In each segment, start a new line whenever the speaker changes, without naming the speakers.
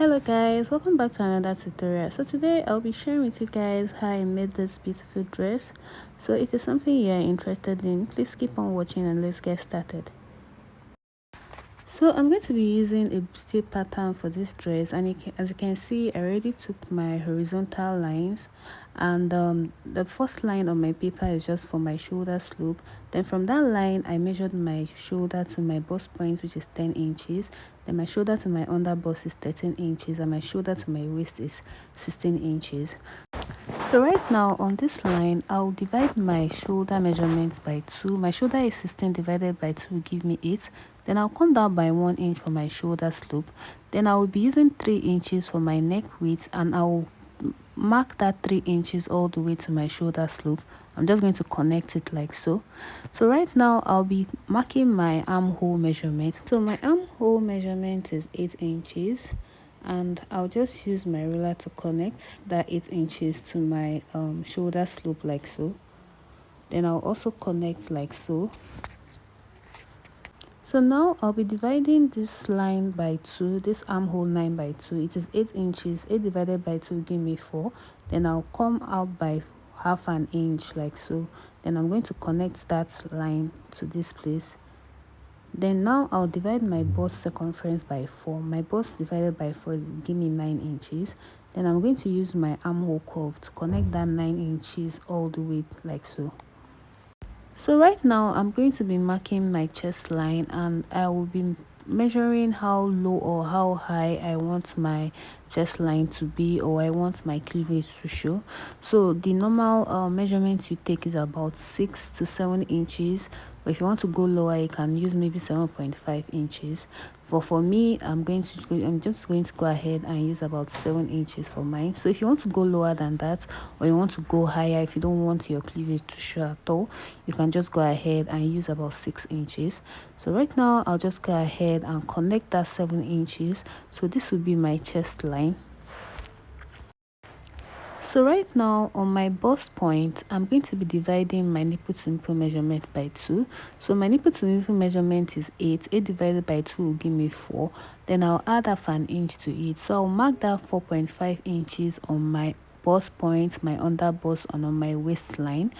Hello guys, welcome back to another tutorial. So today I'll be sharing with you guys how I made this beautiful dress. So if it's something you're interested in, please keep on watching and let's get started. So I'm going to be using a Bustier pattern for this dress, and as you can see, I already took my horizontal lines, and the first line on my paper is just for my shoulder slope. Then from that line I measured my shoulder to my bust point, which is 10 inches. Then my shoulder to my under bust is 13 inches, and my shoulder to my waist is 16 inches. So right now on this line, I'll divide my shoulder measurements by 2. My shoulder is 16 divided by 2 will give me 8. Then I'll come down by 1 inch for my shoulder slope. Then I will be using 3 inches for my neck width, and I'll mark that 3 inches all the way to my shoulder slope. I'm just going to connect it like so. So right now I'll be marking my armhole measurement. So my armhole measurement is 8 inches. And I'll just use my ruler to connect that 8 inches to my shoulder slope like so. Then I'll also connect like so. So now I'll be dividing this line by 2, this armhole line by 2. It is 8 inches. 8 divided by 2 will give me 4. Then I'll come out by half an inch like so. Then I'm going to connect that line to this place. Then now I'll divide my bust circumference by 4. My bust divided by 4 give me 9 inches. Then I'm going to use my armhole curve to connect that 9 inches all the way like so. So right now I'm going to be marking my chest line, and I will be measuring how low or how high I want my chest line to be, or I want my cleavage to show. So the normal measurement you take is about 6 to 7 inches, but if you want to go lower you can use maybe 7.5 inches. But for me, I'm just going to go ahead and use about 7 inches for mine. So if you want to go lower than that, or you want to go higher, if you don't want your cleavage to show at all, you can just go ahead and use about 6 inches. So right now I'll just go ahead and connect that 7 inches. So this will be my chest line. So right now on my bust point, I'm going to be dividing my nipple to nipple measurement by 2. So my nipple to nipple measurement is 8. 8 divided by 2 will give me 4. Then I'll add half an inch to it. So I'll mark that 4.5 inches on my bust point, my under bust, and on my waistline.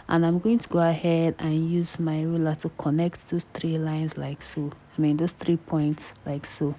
And I'm going to go ahead and use my ruler to connect those 3 lines like so. Those 3 points like so.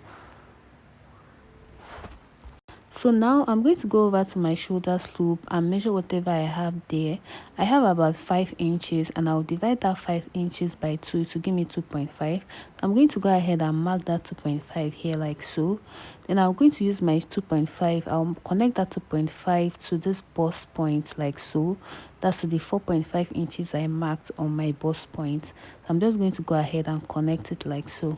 So now I'm going to go over to my shoulder slope and measure whatever I have there. I have about 5 inches, and I'll divide that 5 inches by 2 to give me 2.5. I'm going to go ahead and mark that 2.5 here like so. Then I'm going to use my 2.5. I'll connect that 2.5 to this bust point like so. That's the 4.5 inches I marked on my bust point. I'm just going to go ahead and connect it like so.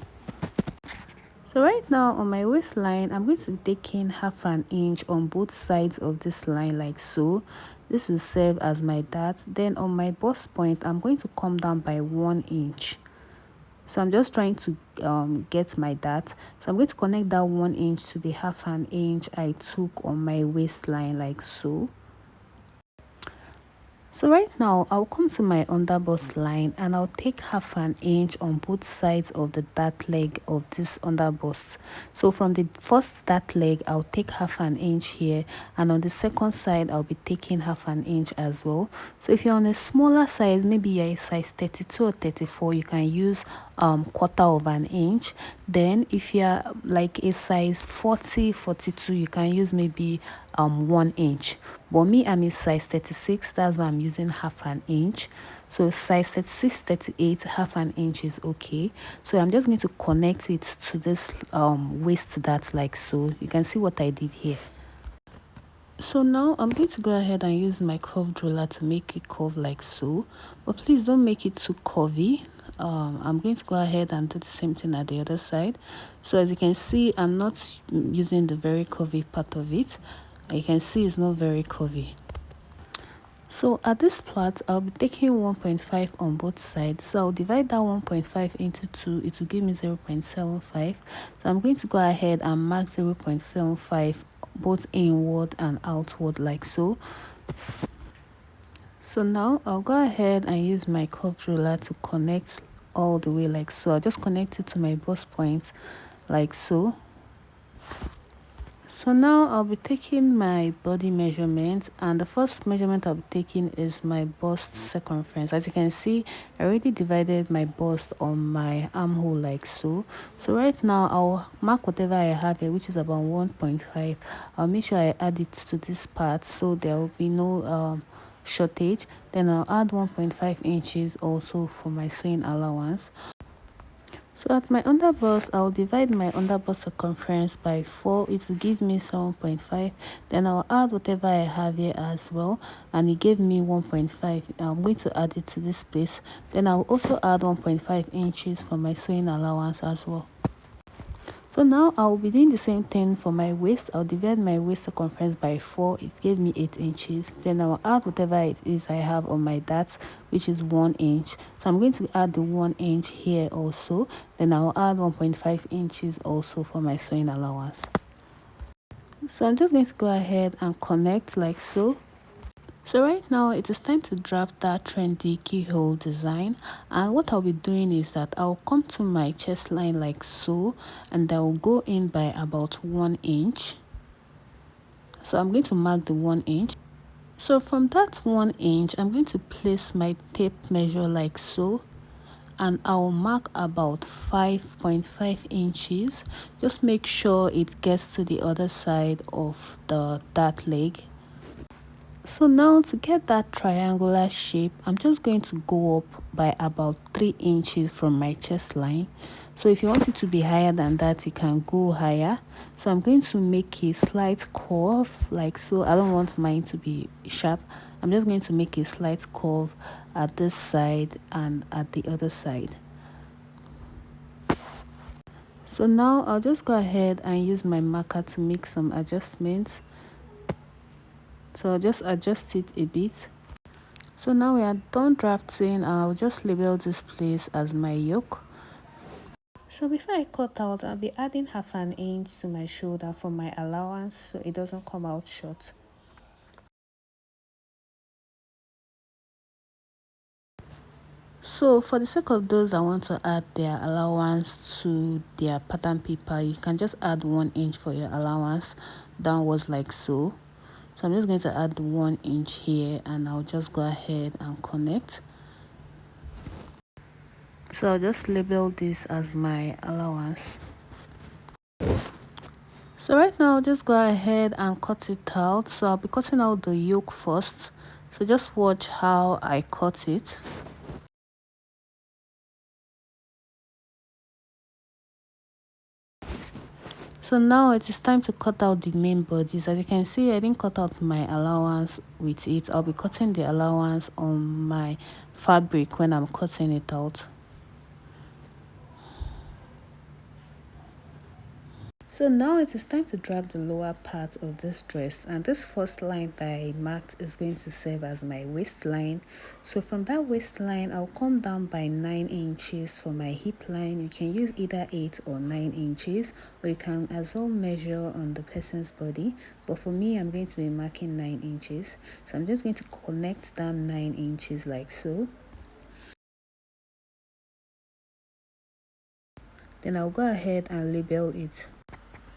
So right now on my waistline, I'm going to be taking half an inch on both sides of this line like so. This will serve as my dart. Then on my bust point, I'm going to come down by 1 inch. So I'm just trying to get my dart. So I'm going to connect that 1 inch to the half an inch I took on my waistline like so. So right now I'll come to my under bust line, and I'll take half an inch on both sides of the dart leg of this under bust. So from the first dart leg, I'll take half an inch here, and on the second side I'll be taking half an inch as well. So if you're on a smaller size, maybe you're a size 32 or 34, you can use quarter of an inch. Then if you're like a size 40, 42, you can use maybe 1 inch. But me, I'm a size 36, that's why I'm using half an inch. So size 36, 38, half an inch is okay. So I'm just going to connect it to this waist dart like so. You can see what I did here. So now I'm going to go ahead and use my curved ruler to make it curve like so, but please don't make it too curvy. I'm going to go ahead and do the same thing at the other side. So as you can see, I'm not using the very curvy part of it. You can see it's not very curvy. So at this part, I'll be taking 1.5 on both sides. So I'll divide that 1.5 into 2. It will give me 0.75. So I'm going to go ahead and mark 0.75 both inward and outward like so. So now I'll go ahead and use my curved ruler to connect all the way like so. I'll just connect it to my bust point like so. So now I'll be taking my body measurement, and the first measurement I'll be taking is my bust circumference. As you can see, I already divided my bust on my armhole like so. So right now I'll mark whatever I have here, which is about 1.5. I'll make sure I add it to this part so there will be no shortage. Then I'll add 1.5 inches also for my sewing allowance. So at my underbust, I'll divide my underbust circumference by 4. It will give me 7.5. Then I'll add whatever I have here as well, and it gave me 1.5. I'm going to add it to this place. Then I'll also add 1.5 inches for my sewing allowance as well. So now I'll be doing the same thing for my waist. I'll divide my waist circumference by 4. It gave me 8 inches. Then I'll add whatever it is I have on my darts, which is 1 inch. So I'm going to add the 1 inch here also. Then I'll add 1.5 inches also for my sewing allowance. So I'm just going to go ahead and connect like so. So right now it is time to draft that trendy keyhole design, and what I'll be doing is that I'll come to my chest line like so, and I will go in by about 1 inch. So I'm going to mark the 1 inch. So from that 1 inch, I'm going to place my tape measure like so, and I'll mark about 5.5 inches. Just make sure it gets to the other side of the dart leg. So now to get that triangular shape, I'm just going to go up by about 3 inches from my chest line. So if you want it to be higher than that, you can go higher. So I'm going to make a slight curve like so. I don't want mine to be sharp. I'm just going to make a slight curve at this side and at the other side. So now I'll just go ahead and use my marker to make some adjustments. So I'll just adjust it a bit. So now we are done drafting. I'll just label this place as my yoke. So before I cut out, I'll be adding half an inch to my shoulder for my allowance so it doesn't come out short. So for the sake of those that want to add their allowance to their pattern paper, you can just add 1 inch for your allowance downwards like so. So I'm just going to add the 1 inch here, and I'll just go ahead and connect. So I'll just label this as my allowance. So right now I'll just go ahead and cut it out. So I'll be cutting out the yoke first. So just watch how I cut it. So now it is time to cut out the main bodies. As you can see, I didn't cut out my allowance with it. I'll be cutting the allowance on my fabric when I'm cutting it out. So now it is time to draft the lower part of this dress, and this first line that I marked is going to serve as my waistline. So from that waistline, I'll come down by 9 inches for my hip line. You can use either 8 or 9 inches, or you can as well measure on the person's body, but for me I'm going to be marking 9 inches. So I'm just going to connect down 9 inches like so. Then I'll go ahead and label it.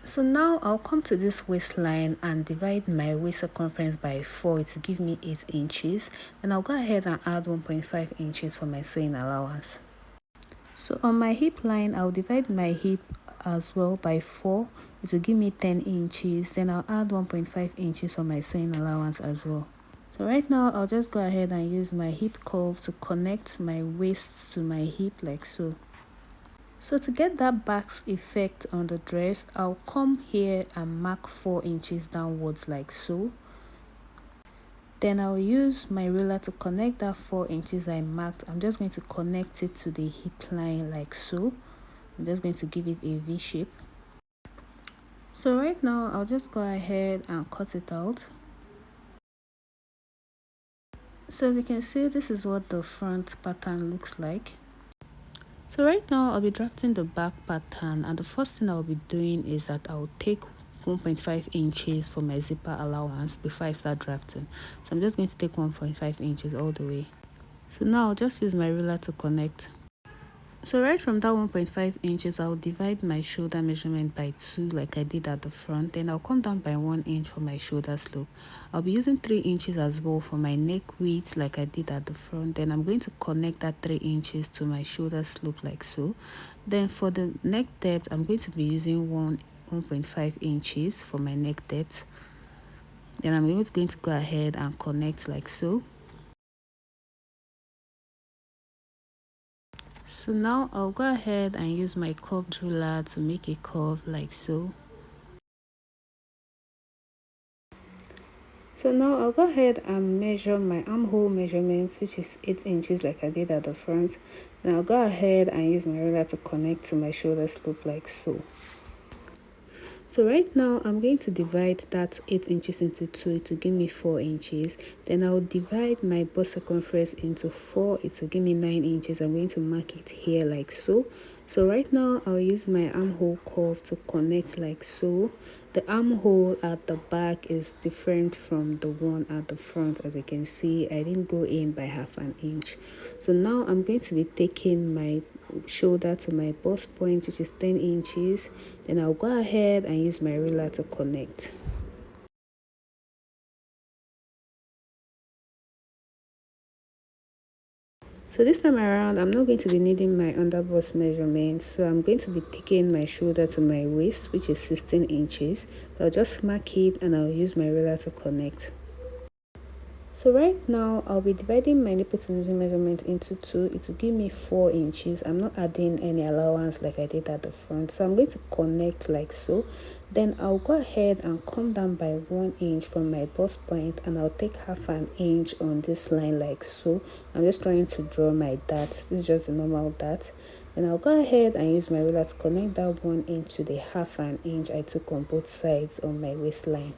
So now I'll come to this waistline and divide my waist circumference by 4 to give me 8 inches. And I'll go ahead and add 1.5 inches for my sewing allowance. So on my hip line, I'll divide my hip as well by 4. It will give me 10 inches. Then I'll add 1.5 inches for my sewing allowance as well. So right now, I'll just go ahead and use my hip curve to connect my waist to my hip like so. So to get that back effect on the dress, I'll come here and mark 4 inches downwards like so. Then I'll use my ruler to connect that 4 inches I marked. I'm just going to connect it to the hip line like so. I'm just going to give it a V shape. So right now, I'll just go ahead and cut it out. So as you can see, this is what the front pattern looks like. So right now I'll be drafting the back pattern, and the first thing I'll be doing is that I'll take 1.5 inches for my zipper allowance before I start drafting. So I'm just going to take 1.5 inches all the way. So now I'll just use my ruler to connect. So right from that 1.5 inches, I'll divide my shoulder measurement by 2 like I did at the front. Then I'll come down by 1 inch for my shoulder slope. I'll be using 3 inches as well for my neck width like I did at the front. Then I'm going to connect that 3 inches to my shoulder slope like so. Then for the neck depth, I'm going to be using 1.5 inches for my neck depth. Then I'm going to go ahead and connect like so. So now I'll go ahead and use my curved ruler to make a curve like so. So now I'll go ahead and measure my armhole measurement, which is 8 inches like I did at the front. And I'll go ahead and use my ruler to connect to my shoulder slope like so. So right now I'm going to divide that 8 inches into 2 to give me 4 inches. Then I'll divide my bust circumference into 4, it will give me 9 inches. I'm going to mark it here like so. So right now I'll use my armhole curve to connect like so. The armhole at the back is different from the one at the front. As you can see, I didn't go in by half an inch. So now I'm going to be taking my shoulder to my bust point, which is 10 inches. Then I'll go ahead and use my ruler to connect. So this time around, I'm not going to be needing my underbust measurements. So I'm going to be taking my shoulder to my waist, which is 16 inches. So I'll just mark it and I'll use my ruler to connect. So right now, I'll be dividing my nipple to nipple measurement into 2. It will give me 4 inches. I'm not adding any allowance like I did at the front. So I'm going to connect like so. Then I'll go ahead and come down by 1 inch from my bust point, and I'll take half an inch on this line like so. I'm just trying to draw my dart. This is just a normal dart. Then I'll go ahead and use my ruler to connect that 1 inch to the half an inch I took on both sides on my waistline.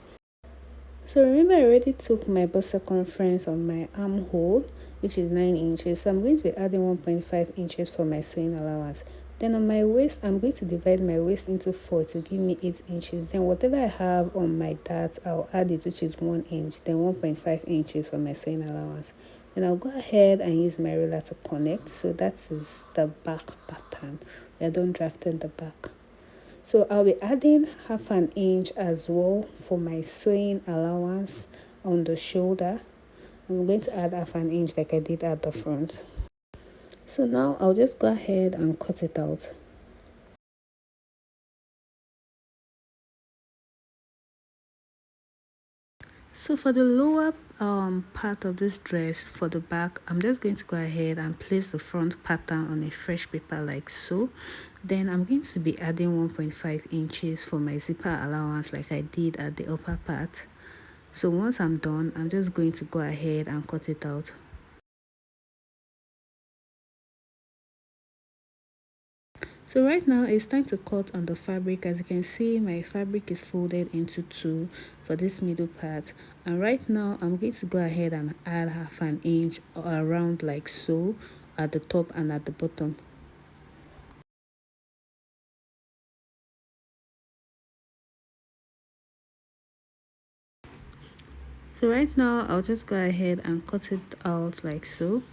So remember, I already took my bust circumference on my armhole, which is 9 inches. So I'm going to be adding 1.5 inches for my sewing allowance. Then on my waist, I'm going to divide my waist into 4 to give me 8 inches. Then whatever I have on my dart, I'll add it, which is 1 inch. Then 1.5 inches for my sewing allowance. Then I'll go ahead and use my ruler to connect. So that is the back pattern. We are done drafting the back. So I'll be adding half an inch as well for my sewing allowance on the shoulder. I'm going to add half an inch like I did at the front. So now I'll just go ahead and cut it out. So for the lower part of this dress, for the back, I'm just going to go ahead and place the front pattern on a fresh paper like so. Then I'm going to be adding 1.5 inches for my zipper allowance like I did at the upper part. So once I'm done, I'm just going to go ahead and cut it out. So right now it's time to cut on the fabric. As you can see, my fabric is folded into 2 for this middle part, and right now I'm going to go ahead and add half an inch around like so at the top and at the bottom. So right now I'll just go ahead and cut it out like so.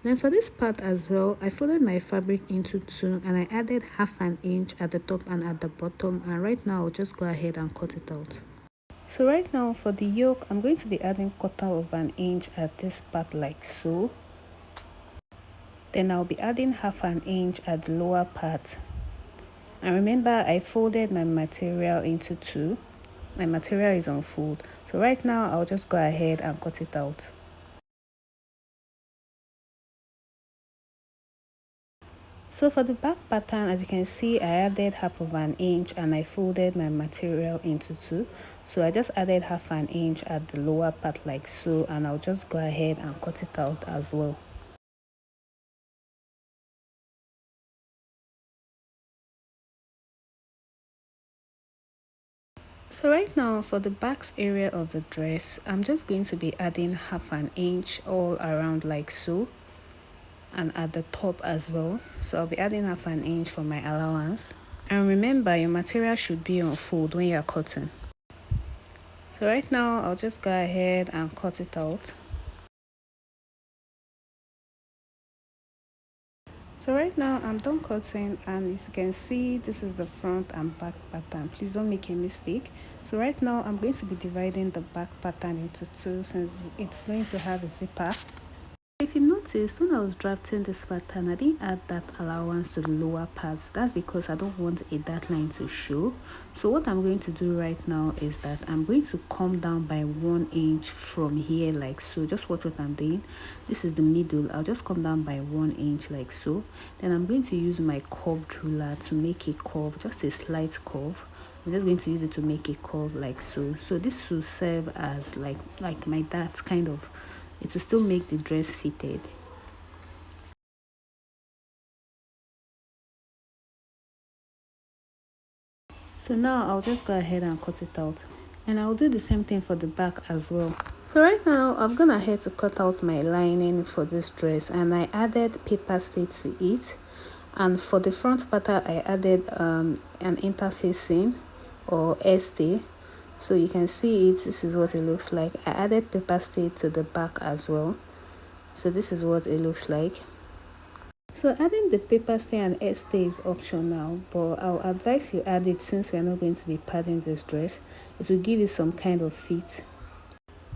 Then for this part as well, I folded my fabric into 2 and I added half an inch at the top and at the bottom, and right now I'll just go ahead and cut it out. So right now for the yoke, I'm going to be adding 1/4 inch at this part like so. Then I'll be adding half an inch at the lower part. And remember, I folded my material into 2. My material is on fold. So right now I'll just go ahead and cut it out. So for the back pattern, as you can see, I added half of an inch and I folded my material into 2. So I just added half an inch at the lower part like so, and I'll just go ahead and cut it out as well. So right now for the back's area of the dress, I'm just going to be adding half an inch all around like so, and at the top as well. So I'll be adding half an inch for my allowance. And remember, your material should be on fold when you're cutting. So right now I'll just go ahead and cut it out. So right now I'm done cutting, and as you can see, this is the front and back pattern. Please don't make a mistake. So right now I'm going to be dividing the back pattern into two, since it's going to have a zipper. If you noticed, when I was drafting this pattern, I didn't add that allowance to the lower parts. That's because I don't want a dot line to show. So what I'm going to do right now is that I'm going to come down by 1 inch from here, like so. Just watch what I'm doing. This is the middle. I'll just come down by 1 inch like so. Then I'm going to use my curved ruler to make a curve, just a slight curve. I'm just going to use it to make a curve like so. So this will serve as like my dart kind of. It will still make the dress fitted. So now I'll just go ahead and cut it out, and I'll do the same thing for the back as well. So right now I'm gonna head to cut out my lining for this dress, and I added paper stay to it. And for the front pattern I added an interfacing or stay. So you can see it. This is what it looks like. I added paper stay to the back as well. So this is what it looks like. So adding the paper stay and hair stay is optional, but I'll advise you add it since we're not going to be padding this dress. It will give you some kind of fit.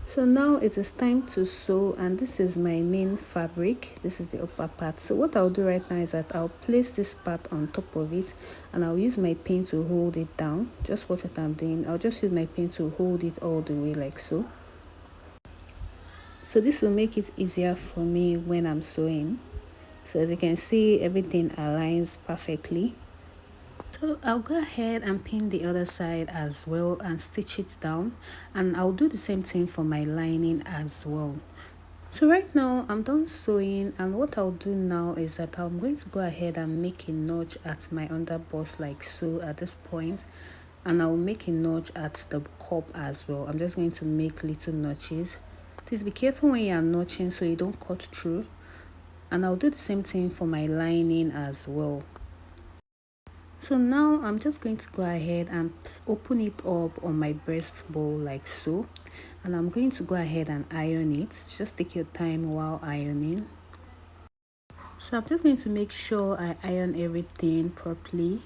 So now it is time to sew, and this is my main fabric. This is the upper part. So what I'll do right now is that I'll place this part on top of it, and I'll use my pin to hold it down. Just watch what I'm doing. I'll just use my pin to hold it all the way like so. So this will make it easier for me when I'm sewing. So as you can see, everything aligns perfectly. So I'll go ahead and pin the other side as well and stitch it down, and I'll do the same thing for my lining as well. So right now I'm done sewing, and what I'll do now is that I'm going to go ahead and make a notch at my underbust like so at this point, and I'll make a notch at the cup as well. I'm just going to make little notches. Please be careful when you are notching so you don't cut through. And I'll do the same thing for my lining as well. So now I'm just going to go ahead and open it up on my breast bowl like so, and I'm going to go ahead and iron it. Just take your time while ironing. So I'm just going to make sure I iron everything properly,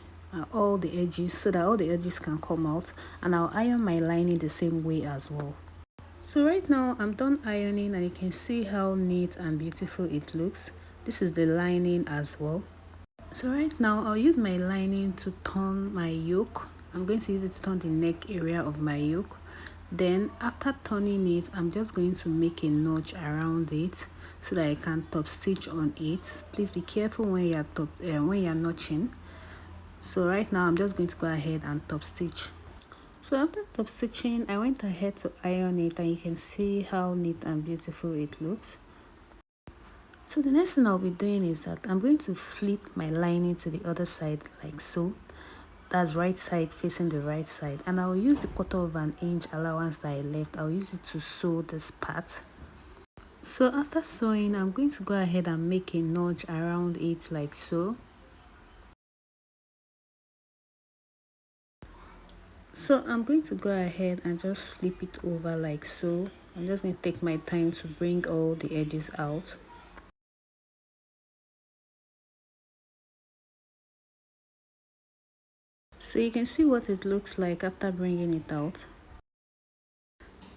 all the edges, so that all the edges can come out, and I'll iron my lining the same way as well. So right now I'm done ironing, and you can see how neat and beautiful it looks. This is the lining as well. So right now I'll use my lining to turn my yoke. I'm going to use it to turn the neck area of my yoke. Then after turning it, I'm just going to make a notch around it so that I can top stitch on it. Please be careful when you're notching. So right now I'm just going to go ahead and top stitch. So after top stitching, I went ahead to iron it, and you can see how neat and beautiful it looks. So the next thing I'll be doing is that I'm going to flip my lining to the other side like so. That's right side facing the right side, and I'll use the 1/4 inch allowance that I left. I'll use it to sew this part. So after sewing, I'm going to go ahead and make a notch around it like so. So I'm going to go ahead and just flip it over like so. I'm just going to take my time to bring all the edges out. So you can see what it looks like after bringing it out.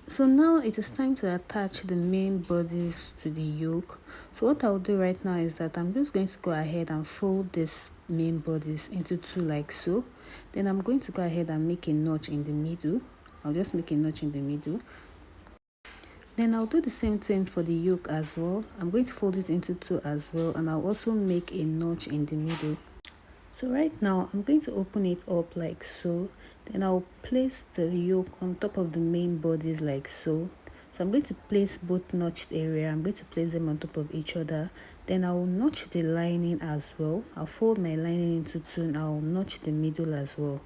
So now it is time to attach the main bodies to the yoke. So what I'll do right now is that I'm just going to go ahead and fold this main bodies into two like so. Then I'm going to go ahead and make a notch in the middle. I'll just make a notch in the middle. Then I'll do the same thing for the yoke as well. I'm going to fold it into two as well, and I'll also make a notch in the middle. So right now I'm going to open it up like so. Then I'll place the yoke on top of the main bodies like so. So I'm going to place both notched area. I'm going to place them on top of each other. Then I'll notch the lining as well. I'll fold my lining into two, and I'll notch the middle as well.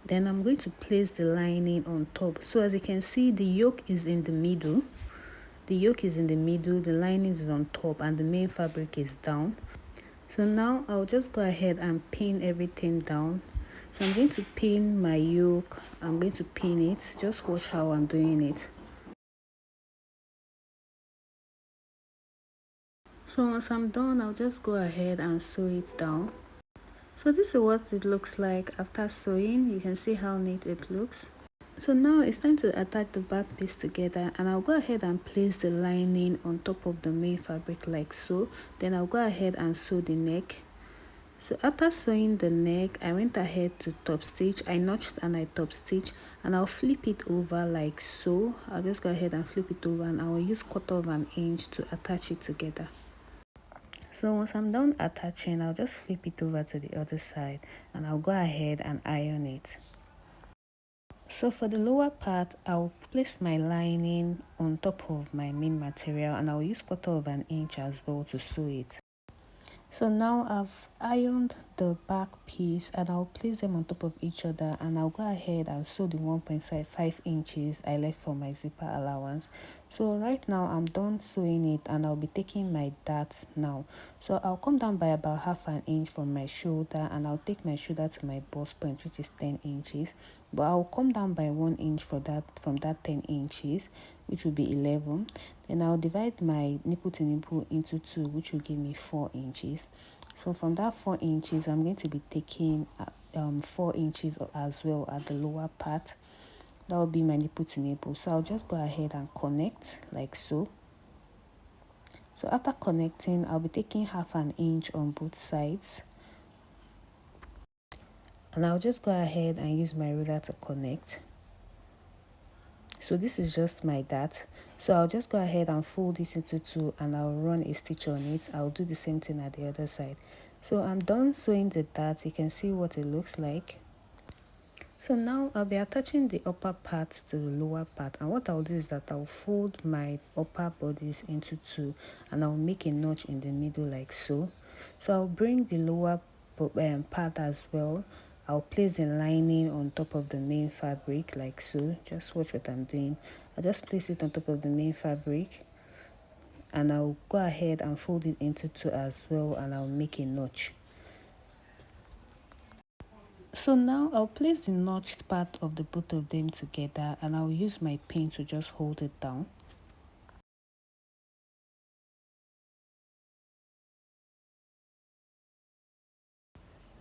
Then I'm going to place the lining on top. So as you can see, the yoke is in the middle. The yoke is in the middle, the lining is on top, and the main fabric is down. So now I'll just go ahead and pin everything down. So I'm going to pin my yoke. I'm going to pin it. Just watch how I'm doing it. So once I'm done, I'll just go ahead and sew it down. So this is what it looks like after sewing. You can see how neat it looks. So now it's time to attach the back piece together, and I'll go ahead and place the lining on top of the main fabric like so. Then I'll go ahead and sew the neck. So after sewing the neck, I went ahead to top stitch. I notched and I top stitch, and I'll flip it over like so. I'll just go ahead and flip it over, and I will use 1/4 inch to attach it together. So once I'm done attaching, I'll just flip it over to the other side, and I'll go ahead and iron it. So for the lower part, I'll place my lining on top of my main material, and I'll use 1/4 inch as well to sew it. So now I've ironed the back piece, and I'll place them on top of each other, and I'll go ahead and sew the 1.5 inches I left for my zipper allowance. So right now I'm done sewing it, and I'll be taking my dart now. So I'll come down by about 1/2 inch from my shoulder, and I'll take my shoulder to my bust point, which is 10 inches. But I'll come down by 1 inch for that from that 10 inches, which will be 11. Then I'll divide my nipple to nipple into 2, which will give me 4 inches. So from that 4 inches, I'm going to be taking 4 inches as well at the lower part. That will be my nipple to nipple. So I'll just go ahead and connect like so. So after connecting, I'll be taking 1/2 inch on both sides, and I'll just go ahead and use my ruler to connect. So this is just my dart. So I'll just go ahead and fold it into 2, and I'll run a stitch on it. I'll do the same thing at the other side. So I'm done sewing the dart. You can see what it looks like. So now I'll be attaching the upper part to the lower part, and what I'll do is that I'll fold my upper bodies into 2, and I'll make a notch in the middle like so. So I'll bring the lower part as well. I'll place the lining on top of the main fabric like so. Just watch what I'm doing. I'll just place it on top of the main fabric, and I'll go ahead and fold it into 2 as well, and I'll make a notch. So now I'll place the notched part of the both of them together, and I'll use my pin to just hold it down.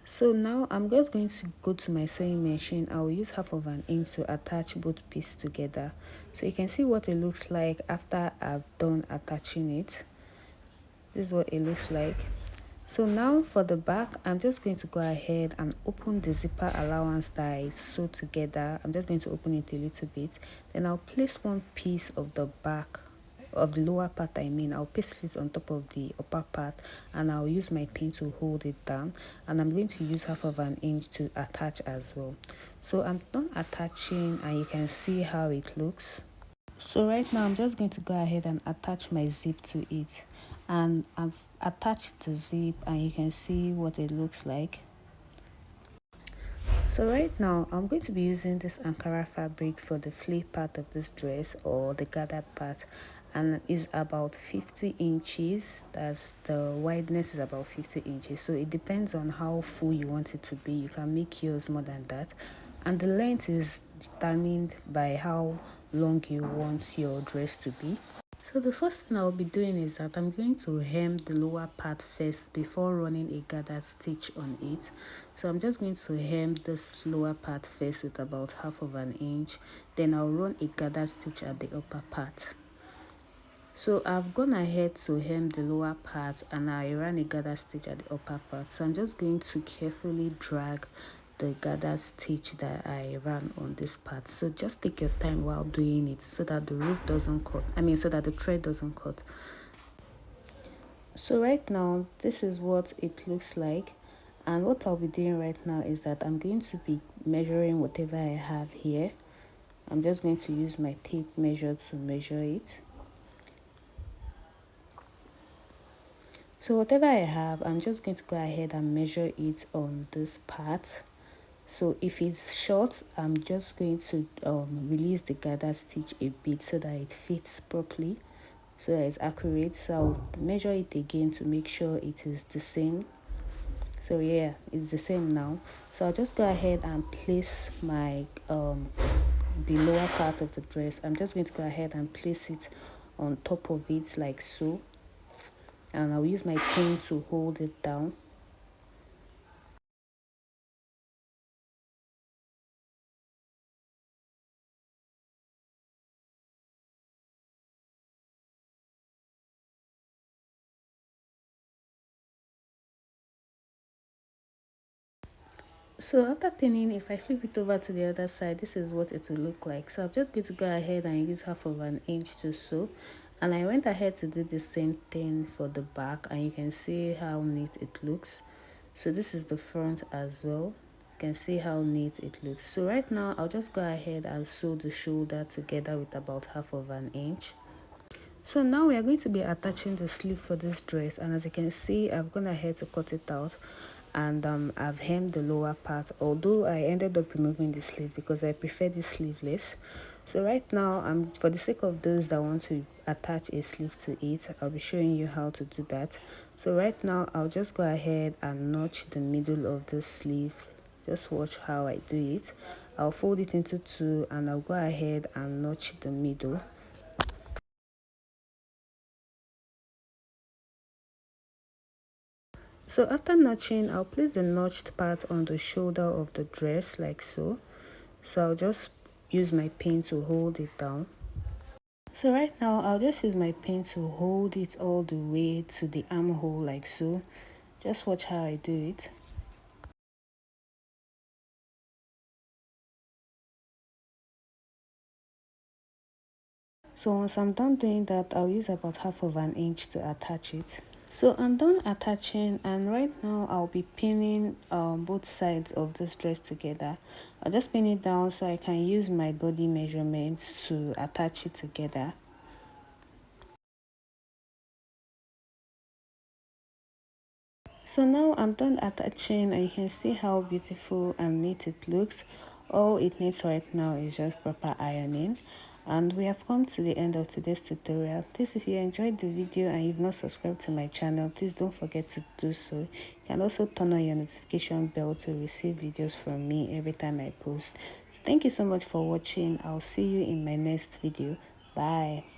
So now I'm just going to go to my sewing machine. I'll use 1/2 inch to attach both pieces together. So you can see what it looks like after I've done attaching it. This is what it looks like. So now for the back, I'm just going to go ahead and open the zipper allowance that I sewed together. I'm just going to open it a little bit. Then I'll place one piece of the back of the lower part, I'll place it on top of the upper part, and I'll use my pin to hold it down, and I'm going to use 1/2 inch to attach as well. So I'm done attaching, and you can see how it looks. So right now I'm just going to go ahead and attach my zip to it, and I've attached the zip, and you can see what it looks like. So right now I'm going to be using this Ankara fabric for the flare part of this dress, or the gathered part, and is about 50 inches. That's the wideness is about 50 inches. So it depends on how full you want it to be. You can make yours more than that, and the length is determined by how long you want your dress to be. So the first thing I'll be doing is that I'm going to hem the lower part first before running a gathered stitch on it. So I'm just going to hem this lower part first with about 1/2 inch. Then I'll run a gathered stitch at the upper part. So I've gone ahead to hem the lower part, and I ran a gathered stitch at the upper part. So I'm just going to carefully drag the gathered stitch that I ran on this part. So just take your time while doing it, so that the rope doesn't cut, so that the thread doesn't cut. So right now this is what it looks like, and what I'll be doing right now is that I'm going to be measuring whatever I have here. I'm just going to use my tape measure to measure it. So whatever I have, I'm just going to go ahead and measure it on this part. So if it's short, I'm just going to release the gathered stitch a bit so that it fits properly, so that it's accurate. So I'll measure it again to make sure it is the same. So yeah, it's the same now. So I'll just go ahead and place my the lower part of the dress. I'm just going to go ahead and place it on top of it like so. and I'll use my pin to hold it down. So after pinning, if I flip it over to the other side, this is what it will look like. So I'm just going to go ahead and use 1/2 inch to sew, and I went ahead to do the same thing for the back, and you can see how neat it looks. So this is the front as well. You can see how neat it looks. So right now I'll just go ahead and sew the shoulder together with about 1/2 inch. So now we are going to be attaching the sleeve for this dress, and as you can see, I've gone ahead to cut it out, and I've hemmed the lower part, although I ended up removing the sleeve because I prefer this sleeveless. So right now, for the sake of those that want to attach a sleeve to it, I'll be showing you how to do that. So right now, I'll just go ahead and notch the middle of the sleeve. Just watch how I do it. I'll fold it into two, and I'll go ahead and notch the middle. So after notching, I'll place the notched part on the shoulder of the dress like so. So I'll just use my pin to hold it down. So right now, I'll just use my pin to hold it all the way to the armhole like so. Just watch how I do it. So once I'm done doing that, I'll use about 1/2 inch to attach it. So I'm done attaching, and right now I'll be pinning both sides of this dress together. I'll just pin it down so I can use my body measurements to attach it together. So now I'm done attaching, and you can see how beautiful and neat it looks. All it needs right now is just proper ironing. And we have come to the end of today's tutorial. Please, if you enjoyed the video and you've not subscribed to my channel, please don't forget to do so. You can also turn on your notification bell to receive videos from me every time I post. So thank you so much for watching. I'll see you in my next video. Bye.